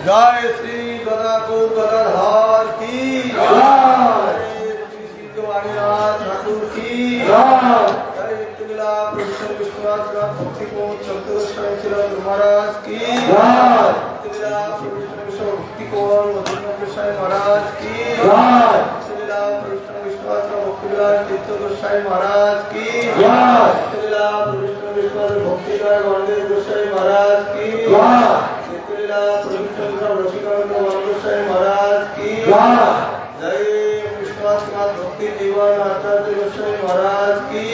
जय श्री गदा को गदाधार की जय, श्री श्री जवानीनाथ ठाकुर की जय, तुला प्रभु विश्वास का भक्ति को चतुर्श्रय श्री महाराज की जय, तुला प्रभु भक्ति को मधुर महाराज की जय, तुला प्रभु विश्वास का भक्ति चित्त महाराज की जय, तुला प्रभु विश्वास भक्ति का गणदेव गोसाई महाराज की जय, महाराज की जय, विश्वासनाथ भक्ति जीवन आचार्य गोसाई महाराज की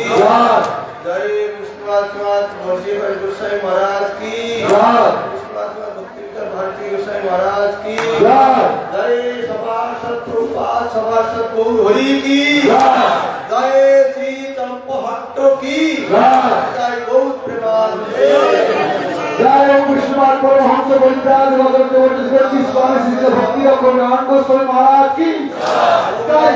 जय, विश्वासनाथ भक्ति गोसाई महाराज की विश्वासनाथ भक्ति भारती गोसाई महाराज की जय, सभासद प्रभुपाद सभासद गौर हरि की जय, श्री चंपहट्ट की जय, गौर प्रेमानंद এবং বিষ্ণুপাদ পরমহংস পরিত্রাণ স্বামী শ্রী ভক্তি কল্যাণ গোস্বামী মহারাজ কি জয়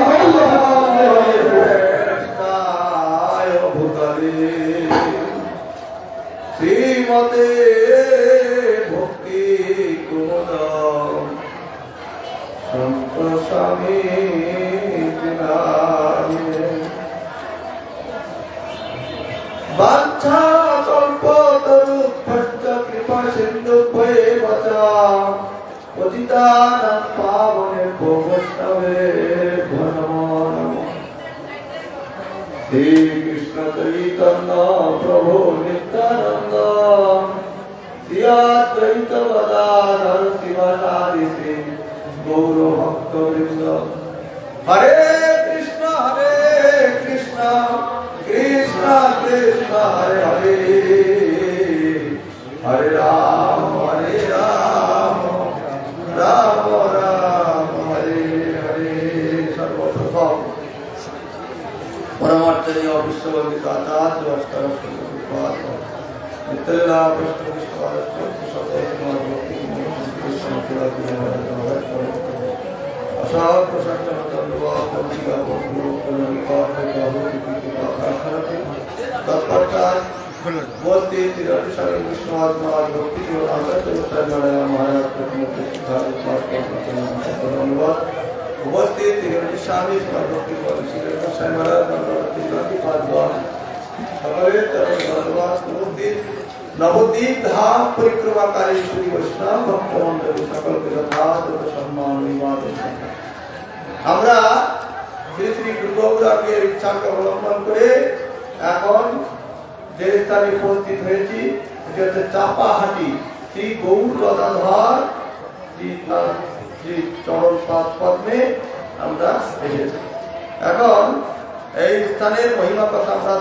শ্রীমতে ভক্তি কুমুদ শঙ্কর স্বামী বাঞ্ছা কল্পতরু ভক্ত কৃপা সিন্ধু ভয়ে বচা পতিতানাং পাবনেভ্যো বৈষ্ণবেভ্যো নমো নমঃ। শ্রী কৃষ্ণ চৈতন্য প্রভু নিত্যানন্দ শ্রী অদ্বৈত গদাধর শিবাসাদি শ্রী গৌর ভক্তবৃন্দ। হরে কৃষ্ণ কৃষ্ণ কৃষ্ণ হরে হরে, হরে রাম রাম রাম হরে হরে। সর্বপ্রথম পরমার্থনীয় বিশ্ববন্দিত আচার্য অষ্টাদশ নিত্যলীলা কৃষ্ণ উপস্থিত স্বামী নবদ্বীপ ধাম পরিক্রমাকারী শ্রী বৈষ্ণব ভক্তমন্ডলী সকলকে যথাযথ সম্মান নিবেদন। আমরা শ্রী শ্রী গুরুগৌরাঙ্গের ইচ্ছাকে অবলম্বন করে এখন যে স্থানে উপস্থিত হয়েছি এটি হচ্ছে চাপাহাটি শ্রী গৌর গদাধর শ্রী চরণ পদ্মে আমরা এসেছি। এখন এই স্থানের মহিমা কথা আমরা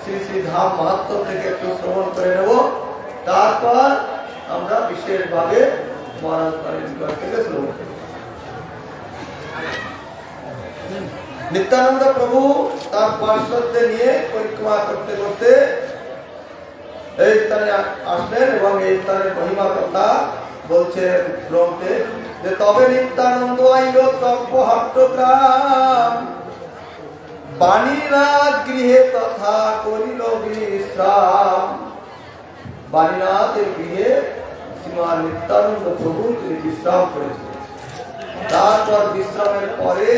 শ্রী শ্রী ধাম মাহাত্ম্য থেকে একটু শ্রবণ করে নেব, তারপর আমরা বিশেষভাবে মহারাজ বাড়ির থেকে শ্রবণ করব। নিত্যানন্দ প্রভু তার পার্শ্বদের নিয়ে পরিক্রমা করতে করতে এই স্থানে আসলেন এবং এই স্থানের মহিমা কথা বলছে গ্রন্থে যে তবে নিত্যানন্দ আইল চম্পহাট্টগ্রাম বাণীনাথ গৃহে তথা করিল বিশ্রাম। বাণীনাথের গৃহে শ্রীমান নিত্যানন্দ প্রভু তিনি বিশ্রাম করেছিলেন। তারপর বিশ্রামের পরে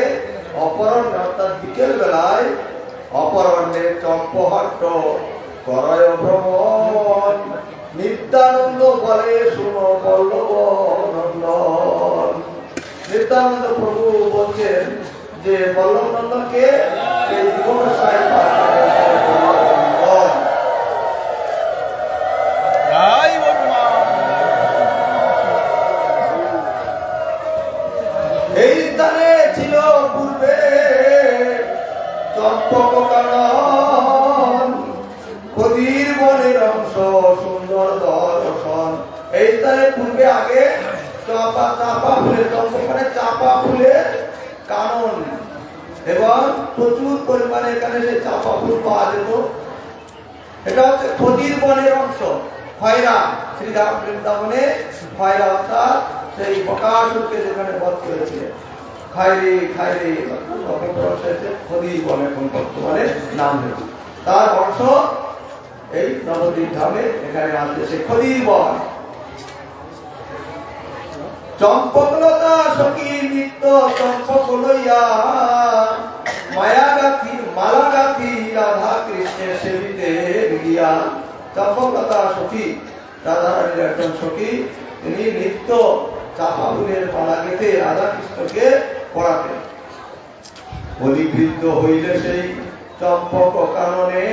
অপরাহ্ন অর্থাৎ বিকেল বেলায় অপরাহ্নে চম্পহাট্ট করয় ভ্রমণ নিত্যানন্দ বলে শুনো বল্লভ নন্দন। নিত্যানন্দ প্রভু বলছেন যে বল্লভ নন্দনকে এই জীবনসায় এই স্থানে ছিল পূর্বে চম্পক কানন কবির বনের অংশ সুন্দর দর্শন। এই স্থানে পূর্বে আগে চাপা ফুলের চম্পকনে চাপা ফুলের কানন এবং প্রচুর পরিমাণে এখানে সেই চাপা ফুল পাওয়া যেত। এটা হচ্ছে খদির বনের অংশ। খয়রা শ্রীরাম বৃন্দাবনে খয়রা অর্থাৎ সেই বকাসুরকে যেখানে বধ করেছিলেন খাইরে খদির বন এখন বর্তমানে নাম হয়েছে। তার অংশ এই নবদ্বীপ ধামে এখানে আছে সে খদির বন। চম্পকলতা সখী নিত্য চম্পক লইয়া মালা গাথি রাধা কৃষ্ণের সেবিতে গিয়া। চম্পকলতা সখী রাধারানীর একজন সখী, তিনি নিত্য চাপা ফুলের মালা গেঁথে রাধা কৃষ্ণকে পড়াতেন। বলিবৃদ্ধ হইলে সেই চম্পক কাননে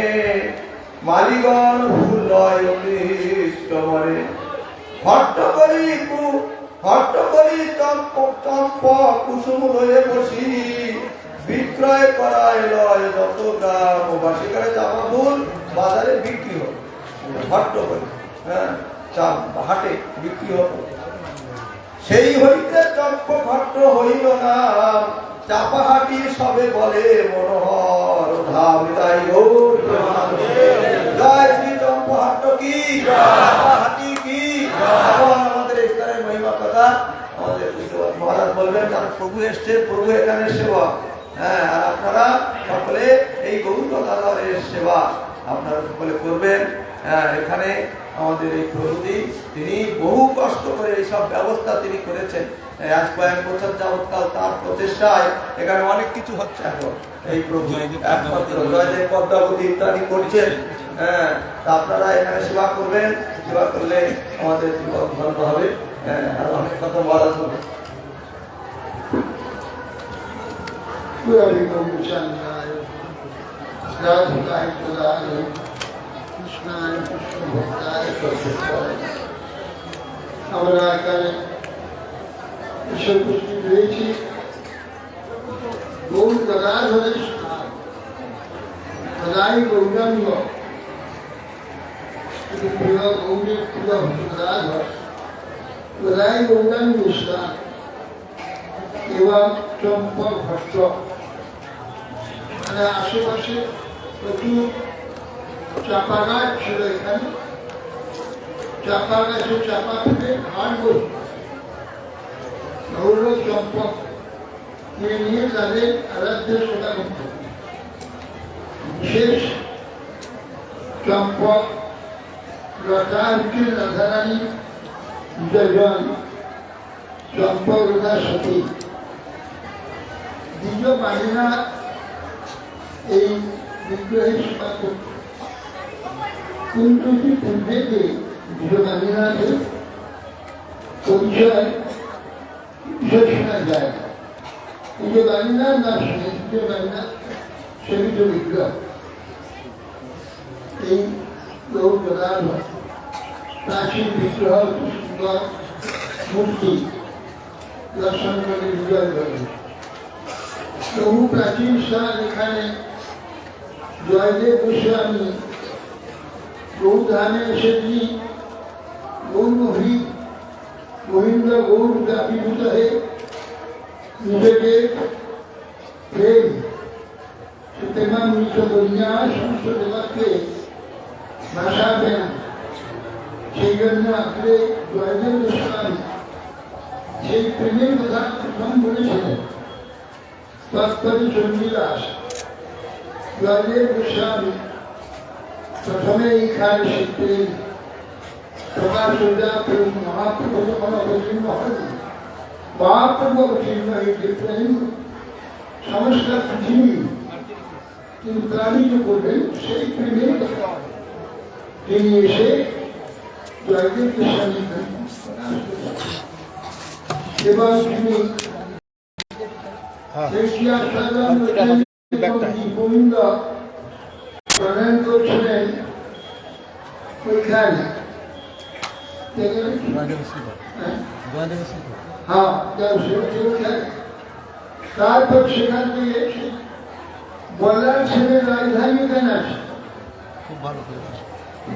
মালিগণ ফুল লয় অতিষ্ঠ মনে। হট্ট করি চম্পক কুসুম লয়ে বসি বিক্রয় করায় লয় যত গ্রামবাসী। সেখানে চাপা ফুল বাজারে বিক্রি হতো, হট্ট করে হাটে বিক্রি হতো। সেই হইতে চম্পক হট্ট হইল না চাপাহাটি সবে বলে মনোহর ধাম। তাই গৌর জয় শ্রী চম্পহাট্ট কি, চাপাহাটি কি। এখন আমাদের ইফতারের মহিমা কথা আমাদের মহারাজ বলবেন, কারণ প্রভু এসছে, প্রভু এখানে সেবা। হ্যাঁ, আর আপনারা সকলে এই গৌরদারের সেবা আপনারা সকলে করবেন। হ্যাঁ, এখানে আমাদের এই প্রভুদি তিনি বহু কষ্ট করে এইসব ব্যবস্থা তিনি করেছেন। আজ কয়েক বছর যাবৎকাল তার প্রচেষ্টায় এখানে অনেক কিছু হচ্ছে। এখন এই প্রভু একমাত্র জয়দেব পদ্মাবতী ইত্যাদি করছেন। হ্যাঁ, তা আপনারা এখানে সেবা করবেন, সেবা করলে আমাদের জীবন ভালো হবে। হ্যাঁ, আর অনেক কথা বলা হবে। আমরা এখানে ঈশ্বর উপস্থিত রয়েছি গৌর গদাধরের গদাই গৌরাঙ্গ প্রিয় গৌরের প্রিয় গদাধর গদাই গৌরাঙ্গ স্থান এবং চম্পক ভট্ট। মানে আশেপাশে প্রচুর চাপা গাছ ছিল। এখানে চাপা গাছে চাপা থেকে ঘাট বই গৌর চম্পক নিয়ে তাদের আরাধ্য সেবা করত। বিশেষ চম্পক লতা হচ্ছেন রাধারানী দুজন, চম্পক লতা সতী। দ্বিতীয় বালিনা এই বিগ্রহের সেবা করত, কিন্তু পূর্বে যে দ্বিতীয় বালিনাদের পরিচয় শোনা যায়। দ্বিতীয় বালিনার নাম শুনে দ্বিতীয় বালিনা সেবিত বিগ্রহ। এই গৌর গদাধর প্রাচীন বিগ্রহ সুন্দর মূর্তি দর্শন করে বিজয় করে। বহু প্রাচীন স্থান এখানে জয়দেব গোস্বামী গৌধামে এসে তিনি গৌরহরি গোবিন্দ গৌর ব্যাপীভূত হয়ে নিজেকে প্রেম প্রেমামৃত বলিয়া সমস্ত দেবতাকে ভাসাবেন। সেই জন্য আগে জয়দেব গোস্বামী সেই প্রেমের কথা প্রথম বলেছিলেন। তৎপরে চণ্ডীদাস জয়দেব গোস্বামী প্রথমে এইখানে সেই প্রেম প্রকাশ প্রেম মহাপ্রভু যখন অবতীর্ণ হয়নি, মহাপ্রভু অবতীর্ণ এই যে প্রেম সমস্ত পৃথিবী তিনি প্রাণিত করবেন, সেই প্রেমের কথা তিনি এসে জয়দেব গোস্বামী এবং তিনি গোবিন্দ প্রণয়ন করছিলেন ওইখানে। তারপর সেখান থেকে এসে বল্লাল সেনের রাজধানী এখানে আছে।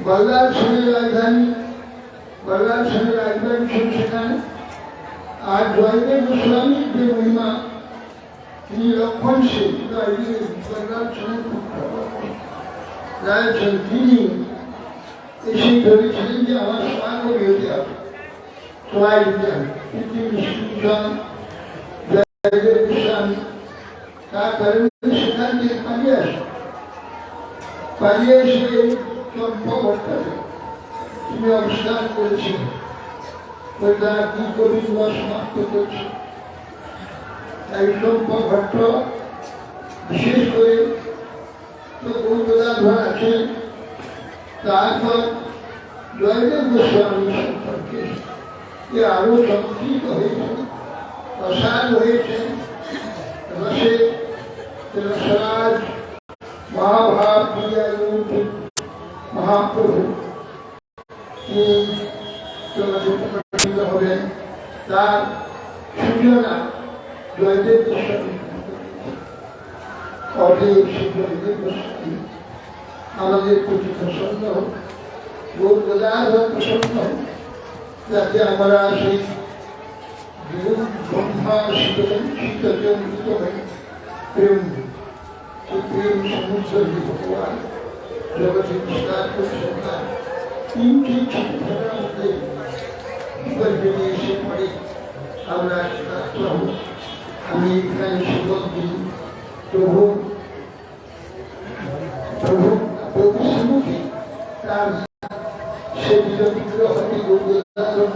বল্লাল সেনের রাজধানী, বল্লাল সেনের রাজধানী ছিল সেখানে। আর জয়দেব গোস্বামীর যে মহিমা, তিনি লক্ষণ সেন বল্লাল সেনের রাজছেন। তিনি এসে ধরেছিলেন যে আমার সমাগম হতে হবে, সবাই দিতে হবে। কিন্তু বিষ্ণুভূষণ জয়দেব গোস্বামী তার কারণে সেখান থেকে পালিয়ে আসে। পালিয়ে এসে চম্পক ভট্টাচার্য তিনি অবস্থান করেছিলেন। তার কি গোবিন্দ সমাপ্ত করছে। তাই চম্পক ভট্ট বিশেষ করে তো গৌরদাধর আছেন। তারপর জয়দেব গোস্বামী সম্পর্কে আরো সংকৃত হয়েছে, প্রসাদ হয়েছে। রসে রসরাজ মহাভাব মহাপ্রভু হবেন, তার সূচনা জয়দেব গোস্বামী অধীর জয়দেব গোস্বামী আমাদের প্রতি প্রসন্ন হোক, গৌর গদাধর প্রসন্ন হোক, যাতে আমরা সেই ব্রহ্মা শীতচন্দ্রিত হয়ে প্রেম প্রেম সমুদ্র ভগবান জগতে বিস্তার করছেন। তার তিনটি ছোটখানার মধ্যে বিপর্যয় এসে পড়ে আমরা শাস্ত্র আমি এখানে শপথ দিই প্রভু প্রভু প্রভু শ্রীমুখী তার সে বিগ্রহ হতে গৌরদাসন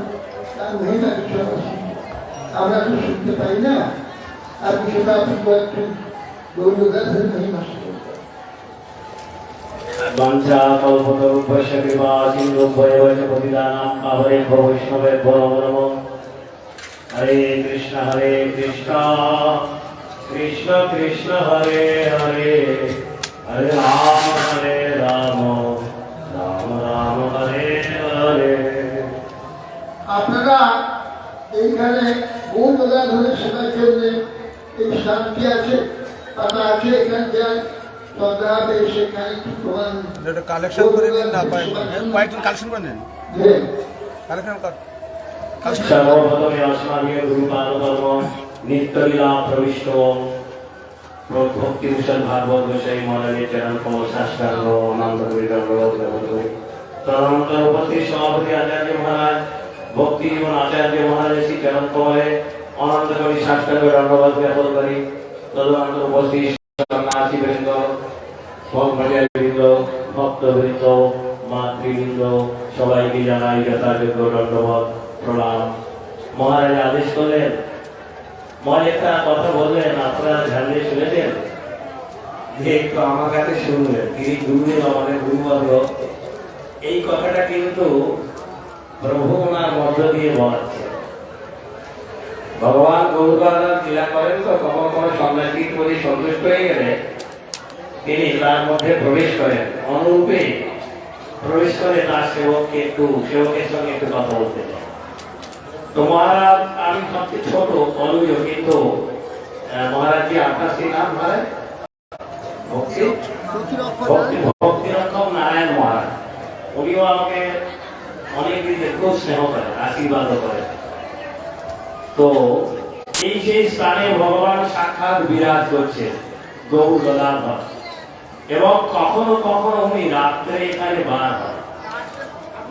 তার মহিমা আমরা তো শুনতে পাই না আপনি সেটা আপনি বলছেন গৌরদাসের মহিমা বাঞ্ছা কল্পতরূপস্য কৃপা সিন্ধুভ্যেব পতিতানাং পাবনেভ্যো বৈষ্ণবেভ্যো নমো নমঃ। হরে কৃষ্ণ কৃষ্ণ কৃষ্ণ হরে হরে হরে রাম রাম রাম হরে হরে। আপনারা এইখানে গৌরদাসের সেবার জন্য এই শান্তি আছে পাতা আছে এখানে যায় তদ্রাবে সেখানে প্রমাণ এটা কালেকশন করে নিন না কয়েকজন কালেকশন করে নিন কালেকশন কর সর্বপ্রথমে अस्माभिः गुरुपादपद्म नित्यलीला प्रविष्ट भक्तिभूषण भागवत गोसाई महाराज चरण कमल साष्टांग आनंद तदनंतर उपस्थित सभापति आचार्य महाराज भक्ति जीवन आचार्य महाराज श्री चरण कमले अनंत कवि साष्टांग दंडवत ज्ञापन करी तदनंतर उपस्थित सन्यासी वृंद भक्तवृंद भक्तवृंद मातृवृंद सबाइके জানাই যথাযোগ্য দণ্ডবত প্রণাম। মহারাজ আদেশ করলেন মহারাজ একটা কথা বললেন আপনারা ধ্যানে শুনেছেন যে একটু আমার কাছে শুনলেন তিনি গুরুদেব আমাদের গুরুবর্গ এই কথাটা কিন্তু প্রভু ওনার মধ্য দিয়ে বলাচ্ছে। ভগবান গৌরবাদা লীলা করেন তো কখন কোনো সন্ন্যাসী প্রতি সন্তুষ্ট হয়ে গেলে তিনি তার মধ্যে প্রবেশ করেন অনুরূপে প্রবেশ করে তার সেবকের সঙ্গে একটু কথা বলতে চাই। তো মহারাজ আমি সবচেয়ে ছোট অনুজ কিন্তু মহারাজ জি আপনার সেই নাম হয় ভক্তিরক্ষক নারায়ণ মহারাজ উনিও আমাকে অনেকদিন খুব স্নেহ করেন আশীর্বাদও করেন। তো এই সেই স্থানে ভগবান সাক্ষাৎ বিরাজ করছে গৌর গদাধর এবং কখনো কখনো উনি রাত্রে এখানে বার হয়।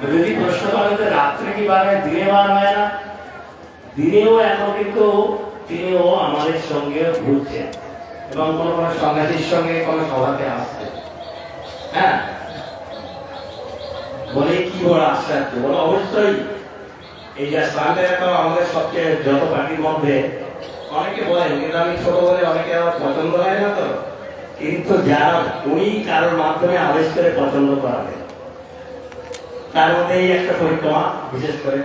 যদি প্রশ্ন করেন যে রাত্রে কি বার হয় দিনে বার হয় না দিনেও এখন কিন্তু তিনিও আমাদের সঙ্গে ঘুরছেন এবং কোনো কোনো সন্ন্যাসীর সঙ্গে কোনো সভাতে আসছেন। হ্যাঁ বলে কি বড় আশ্চর্য বলে অবশ্যই এই যে স্থানটা এখন আমাদের সবচেয়ে যত পার্টির মধ্যে অনেকে বলেন কিন্তু আমি ছোট বলে অনেকে আমার পছন্দ হয় না তো কিন্তু যারা উনি কারোর মাধ্যমে আদেশ করে পছন্দ করাবেন তার মধ্যে এই একটা পরিক্রমা বিশেষ করে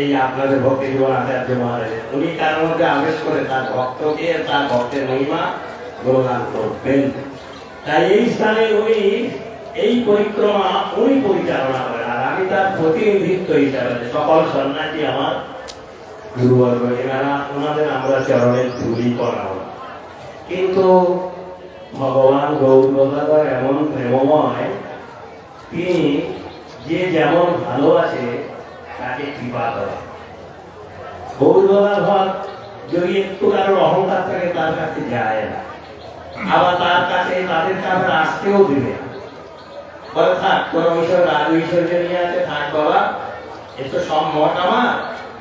এই আপনাদের ভক্তি জীবন আচার্য মহারাজের উনি কারোর মধ্যে আদেশ করে তার ভক্তকে তার ভক্তের মহিমা গুণগান করবেন। তাই এই স্থানে উনি এই পরিক্রমা উনি পরিচালনা করেন আর আমি তার প্রতিনিধিত্ব হিসাবে সকল সন্ন্যাসী আমার গুরুবর্গ এনারা ওনাদের আমরা চরণের ধুলি করা কিন্তু ভগবান গৌরদাধর এমন প্রেমময় তিনি যে যেমন ভালোবাসে তাকে কৃপা করে। গৌরদাধর যদি একটু কারোর অহংকার থাকে তার কাছে যায় না আবার তার কাছে তাদের কাছে আসতেও দিবে না বলে থাক তোর রাজ ঐশ্বর্য নিয়ে আছে থাক বাবা এতো সব মঠ আমার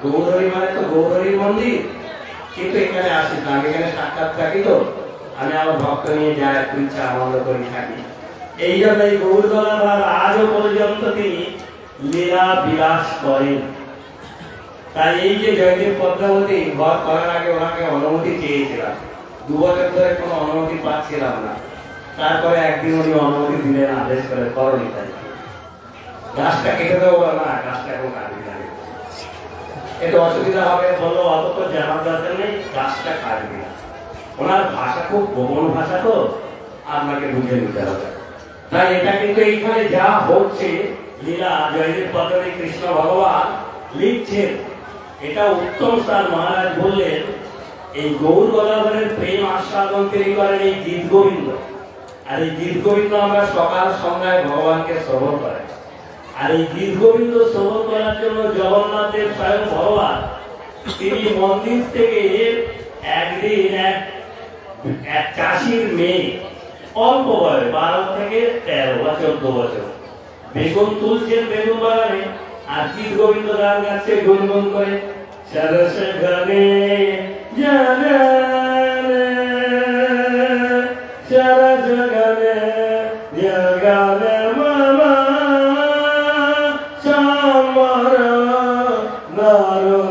গৌরহরি মানে তো গৌরহরির মন্দির কিন্তু এখানে আসি না আমি এখানে সাক্ষাৎ থাকি তো আমি আমার ভক্ত নিয়ে যাই একটু ইচ্ছা আনন্দ করে থাকি। এই জন্য এই গৌরগদাধর আজও পর্যন্ত তিনি লীলা বিলাস করেন। তাই এই যে জয়দেব পদ্মাবতী ঘর করার আগে ওনাকে অনুমতি চেয়েছিলাম 2 বছর ধরে কোনো অনুমতি পাচ্ছিলাম না তারপরে একদিন উনি অনুমতি দিলেন আদেশ করে করনি তাই গাছটা কেটে দেবো বলো না গাছটা এখন কাটবি না একটু অসুবিধা হবে বললো অত তো জানার দরকার নেই গাছটা কাটবি না। ওনার ভাষা খুব গোপন ভাষা তো আপনাকে বুঝে নিতে হবে। তাই এটা কিন্তু এইখানে যা হচ্ছে লীলা জয়দেব পদ্মে কৃষ্ণ ভগবান লিখছেন এটা উত্তম স্থান। মহারাজ বললেন এই গৌর গদাধরের প্রেম আস্বাদন তিনি করেন এই গীত গোবিন্দ আর এই গীত গোবিন্দ আমরা সকাল সন্ধ্যায় ভগবানকে শ্রবণ করেন আর এই গীত গোবিন্দ শ্রবণ করার জন্য জগন্নাথ দেব স্বয়ং ভগবান তিনি মন্দির থেকে একদিন এক চাষির মেয়ে অল্প বয়স 12 থেকে 13 বা 14 বছর বেগুন তুলছেন বেগুন বাগানে আর গীত গোবিন্দ গান গাচ্ছে গুনগুন করে সরস গানে জাগানে সরস গানে জাগানে মামা সামর নারো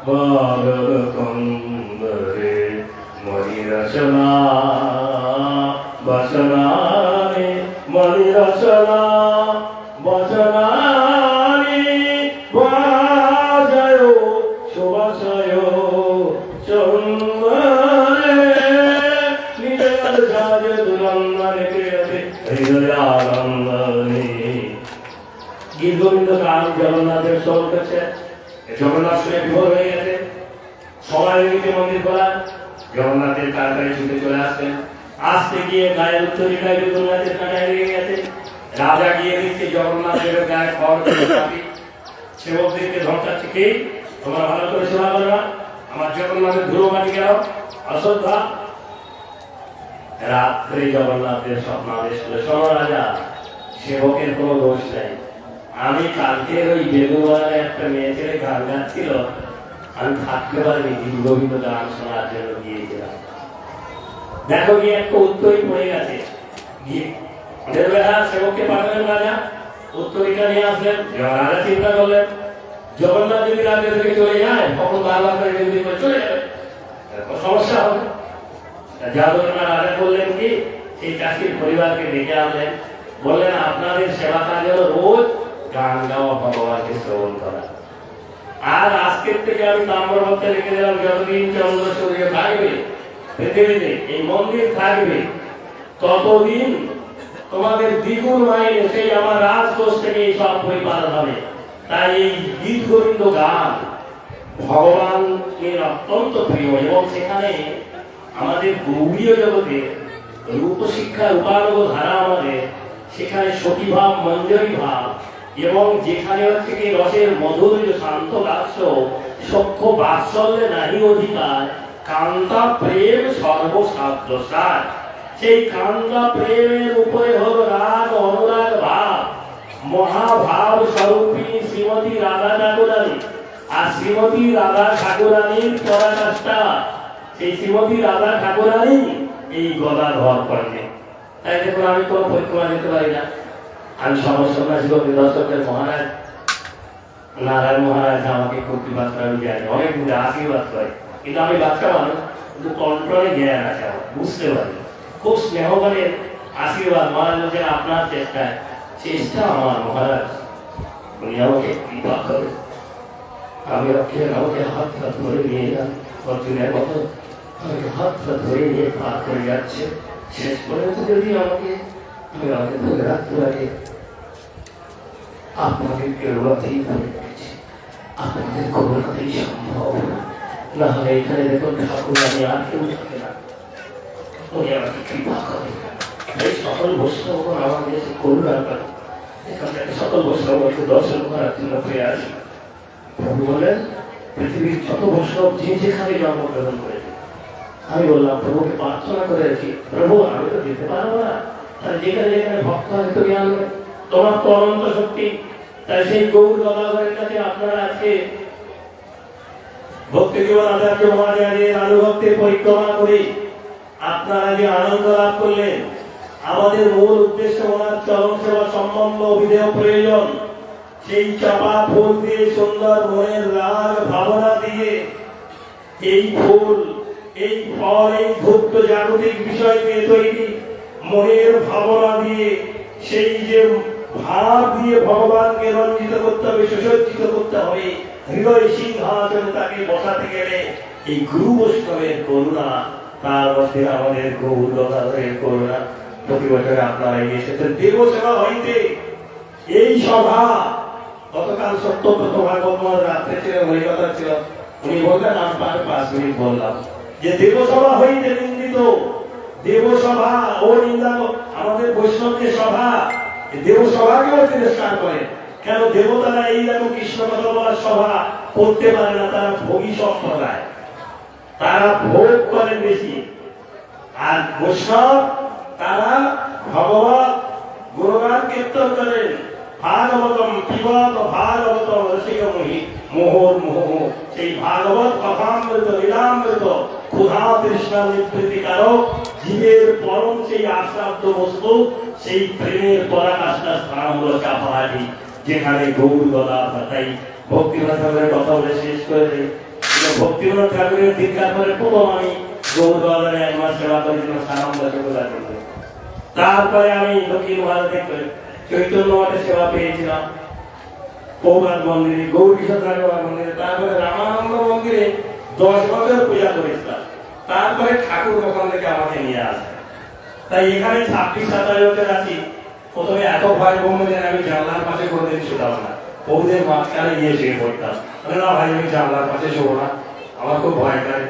বারর কন্দরে মণিরচনা বসনারে মণিরচনা বসনারে বাজয় সুবাসয় চন্দ্রে নিজের সাজ দুরন্দরে ক্রিয়তে হৃদয়ানন্দনে গীত গোবিন্দ গান জগন্নাথের সব কাছে জগন্নাথ শুনে বিভোর হয়ে গেছে সবাই মিলে মন্দির খোলা জগন্নাথের তাড়াতাড়ি ছুটে চলে আসছেন আসতে গিয়ে গায়ের উত্তরিকায় জগন্নাথের কাটায় লেগে গেছে রাজা গিয়ে দেখছে জগন্নাথের গায়ে খড় সেবকদেরকে ধমকাচ্ছে কি তোমরা ভালো করে সেবা করবা আমার জগন্নাথের ধুলো মাটি গেল অশ্রদ্ধা রাত্রে জগন্নাথের স্বপ্নাদেশ করে শোনো রাজা সেবকের কোনো দোষ নেই আমি কালকের ওই বেদুয়ারে একটা মেয়ে ছেলে গান গাচ্ছিল আমি থাকতে পারিনি গীত গোবিন্দ গান শোনার জন্য গিয়েছিলাম দেখো গিয়ে একটা উত্তরই পড়ে গেছে গিয়ে সেবককে পাঠালেন রাজা উত্তরিকা নিয়ে আসলেন রাজা চিন্তা করলেন জগন্নাথ যদি রাজ্য থেকে চলে যায় তখন বারবার করে চলে যাবে সমস্যা হবে যার জন্য রাজা বললেন কি সেই চাষির পরিবারকে ডেকে আনলেন বললেন আপনাদের সেবা কাজ হলো রোজ গান গাওয়া ভগবানকে শ্রবণ করা আর আজকের থেকে আমি তাম্রপত্রে রেখে দিলাম যতদিন চন্দ্র সূর্য থাকবে পৃথিবীতে এই মন্দির থাকবে ততদিন তোমাদের দ্বিগুণ মাইনে সেই আমার রাজকোষ থেকে এই সব পরিপালন হবে তাই এই গীত গোবিন্দ গান ভগবানের অত্যন্ত প্রিয় এবং সেখানে আমাদের গৌরীয় জগতে রূপশিক্ষার উপানগ ধারা আমাদের সেখানে সতীভাব মঞ্জরী ভাব এবং যেখানে হচ্ছে কি রসের মধুর শান্ত গাছ সখ্য বাৎসল্যে নাহি অধিকার কান্তা প্রেম সর্বসাধ্য সার সেই কান্তা প্রেমের উপরে হল রাগ অনুরাগ ভাব মহাভাব স্বরূপিণী শ্রীমতী রাধা ঠাকুরানী আর শ্রীমতী রাধা ঠাকুরানীর পরাকাষ্ঠা সেই শ্রীমতী রাধা ঠাকুরানী এই গদাধর করেন তাই দেখুন আমি কোনো পরিক্রমা দিতে পারি না আমি সমস্যা দর্শকের মহারাজ নারায়ণ মহারাজ আমাকে কর্তৃপাত করে জানি অনেক দিনে আশীর্বাদ করে কিন্তু আমি বাচ্চা মানুষ কিন্তু কন্ট্রোলে জ্ঞান আছে আমার বুঝতে পারি খুব স্নেহবানের আশীর্বাদ মহারাজ বলছেন আপনার চেষ্টা আমার মহারাজ উনি আমাকে কৃপা করে আমি আমাকে হাত হাত ধরে নিয়ে যান অর্জুনের মতো আমাকে হাত হাত ধরে নিয়ে পার করে যাচ্ছে শেষ পর্যন্ত যদি আমাকে ধরে রাখতে পারি আপনাদের করুণাতেই ধরে রেখেছি আপনাদের করুণাতেই সম্ভব না হলে এখানে দেখুন ঠাকুর আমি আর কেউ থাকে না উনি আমাকে কৃপা করে এই সকল বৈষ্ণবগণ আমার দেশে করুণা করে এখান থেকে সকল বৈষ্ণবকে দর্শন করার জন্য ফিরে আসি প্রভু বলেন পৃথিবীর যত বৈষ্ণব যে যেখানে জন্মগ্রহণ করেছে আমি বললাম প্রভুকে প্রার্থনা করে রাখি প্রভু আমি তো যেতে পারবো না তাহলে যেখানে যেখানে ভক্ত হয় তুমি আনবে তোমার তো অনন্ত শক্তি তাই সেই গৌর গদাধরের কাছে আপনারা আজকে ভক্তি জীবন আচার্য মহারাজের আনুভক্তির পরিক্রমা করে আপনারা যে আনন্দ লাভ করলেন আমাদের মূল উদ্দেশ্য ওনার চরণ সেবা সম্বন্ধ অভিধেয় প্রয়োজন সেই চাপা ফুল দিয়ে সুন্দর মনের রাগ ভাবনা দিয়ে এই ফুল এই ফল এই ভুক্ত জাগতিক বিষয় দিয়ে তৈরি মনের ভাবনা দিয়ে সেই যে ভাব দিয়ে ভগবানকে রঞ্জিত করতে হবে সুসজ্জিত করতে হবে হৃদয় সিংহাসনে তাকে বসাতে গেলে এই গুরু বৈষ্ণবের করুণা তার মধ্যে আমাদের গৌর গদাধরের করুণা প্রতি বছরে আপনারা এসেছেন দেব সেবা হইতে এই সভা গতকাল সত্যব্রত ভাগবত রাত্রে ছিল হরিকথা ছিল উনি বললেন আমি 5 মিনিট বললাম যে দেবসভা হইতে নিন্দিত দেবসভা ও নিন্দা আমাদের বৈষ্ণবকে সভা দেবসভাকেও তিরস্কার করে কেন দেবতারা এইরকম কৃষ্ণ কথা বলার সভা করতে পারে না তারা ভোগী সম্প্রদায় তারা ভোগ করেন বেশি আর বৈষ্ণব তারা ভগবান গুণগান কীর্তন করেন ভাগবতম পিবত ভাগবতম রসিকমুনি মোহর মোহ। সেই ভাগবত কথামৃত লীলামৃত ক্ষুধা তৃষ্ণা নিবৃত্তিকারক জীবের পরম সেই আশ্রাব্দ বস্তু, সেই প্রেমের পরাকাষ্ঠা স্থান হলো চাপাহাটি, যেখানে গৌর গদা। তাই ভক্তিনাথ ঠাকুরের কথা বলে শেষ করে দেয়। ভক্তিনাথ ঠাকুরের দীক্ষার পরে প্রথম আমি গৌর গদারে 1 মাস সেবা করেছিলাম সারামদা চকুলা করতে। তারপরে আমি দক্ষিণ ভারতে চৈতন্য মঠে সেবা পেয়েছিলাম, প্রভাত মন্দিরে, গৌর কিশোর ঠাকুর মন্দিরে, তারপরে রামানন্দ মন্দিরে 10 বছর পূজা করেছিলাম। তারপরে ঠাকুর ওখান থেকে আমাকে নিয়ে আসে। তাই এখানে 26-27 বছর আছি। প্রথমে এত ভয় বন্ধুদের আমি জানলার পাশে কোনোদিন শুতাম না, বউদের মাঝখানে গিয়ে শুয়ে পড়তাম। না ভাই, আমি জানলার পাশে শোবো না, আমার খুব ভয় করে।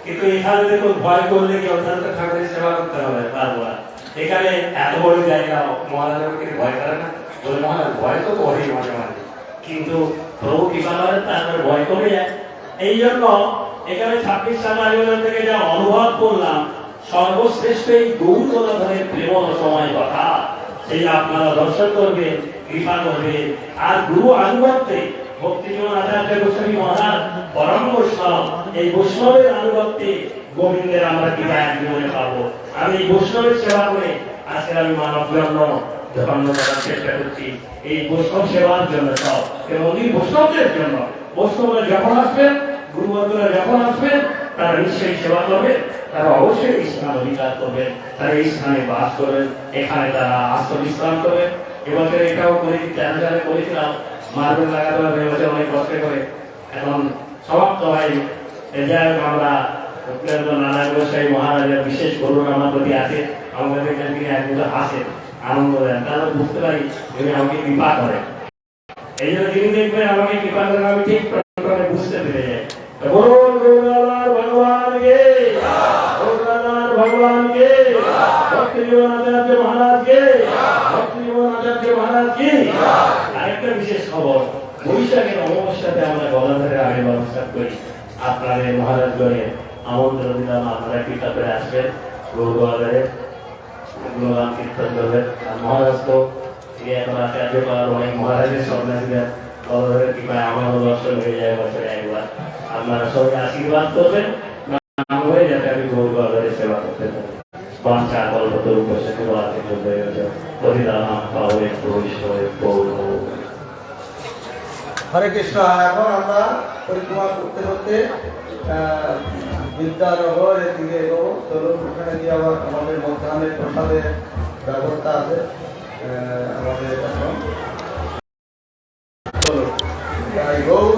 কিন্তু এখানে দেখুন, ভয় করলে কি অর্থাৎ ঠাকুরের সেবা করতে হবে, পারবো না। এখানে এত বড় জায়গা, মহারাজকে ভয় করে না? বলে মহারাজ ভয় তো করেই মাঝে মাঝে, কিন্তু প্রভু কৃপা করেন, তারপরে ভয় কমে যায়। এই জন্য এখানে 26-27 বছর থেকে যা অনুভব করলাম, সর্বশ্রেষ্ঠ এই গৌরধনের প্রেম সময় কথা, সেই আপনারা দর্শন করবেন, কৃপা করবেন। আর গুরু আনুগত্যে ভক্তিজীবন আচার্য গোস্বামী মহারাজ পরম বৈষ্ণব, এই বৈষ্ণবের আনুগত্যে গোবিন্দের আমরা কৃপা এক জীবনে পাবো। আমি এই বৈষ্ণবের সেবা করে আজকে আমি মানব জন্ম ধন্য করার চেষ্টা করছি, এই বৈষ্ণব সেবার জন্য। সব এবং এই বৈষ্ণবদের জন্য, বৈষ্ণবরা যখন আসবেন, গুরুবর্গরা যখন আসবেন, তারা নিশ্চয়ই সেবা করবেন, তারা অবশ্যই এই স্থান অধিকার করবেন, তারা এই স্থানে বাস করবেন, এখানে তারা আত্মবিশ্রাম করবেন। এবছর এটাও করেছি, 13 সালে করেছিলাম, মার্বেল লাগাতে হবে এবছর অনেক কষ্ট করে, এখন সমাপ্ত হয়। যাই হোক, আমরা নারায়ণ গোস্বামী মহারাজের বিশেষ করুণা আমার প্রতি আছে। আমাদের এখান থেকে একদম হাসেন, আনন্দ দেন, তারা বুঝতে পারি উনি আমাকে কৃপা করেন। এই জন্য যিনি দেখবেন আমাকে কৃপা করেন, আমি ঠিক বুঝতে পেরে যাই। বলুন গৌরদাদার ভগবানকে, গৌরদাদার ভগবানকে, ভক্তিজীবন আচার্য মহারাজকে, ভক্তিজীবন আচার্য মহারাজকে। আরেকটা বিশেষ খবর, বৈশাখের অমাবস্যাতে আমরা গদাধরের আগের অনুষ্ঠান করি। আপনাদের মহারাজগণের আমন্ত্রণ দিলাম, আপনারা কৃপা করে আসবেন, গৌরদাদারে গুণগান কীর্তন করবেন। আর মহারাজ তো এখন আচার্য করার অনেক মহারাজের সন্ন্যাসীদের গদাধরের কৃপায় আমারও দর্শন হয়ে যায় বছরে একবার। আপনারা সবাই আশীর্বাদ করবেন হয়ে যাতে আমি গৌরদাদারে সেবা করতে পারি। বাঞ্ছা কল্পতরু উপস্থিত আছে প্রতিদান পাবে ভবিষ্যৎ গৌর। হরে কৃষ্ণ। এখন আমরা পরিক্রমা করতে করতে বিদ্যানগর এদিকে এগোবো। চলুন, ওখানে গিয়ে আবার আমাদের মধ্যাহ্নের প্রসাদের ব্যবস্থা আছে আমাদের এখন। চলুন, গৌর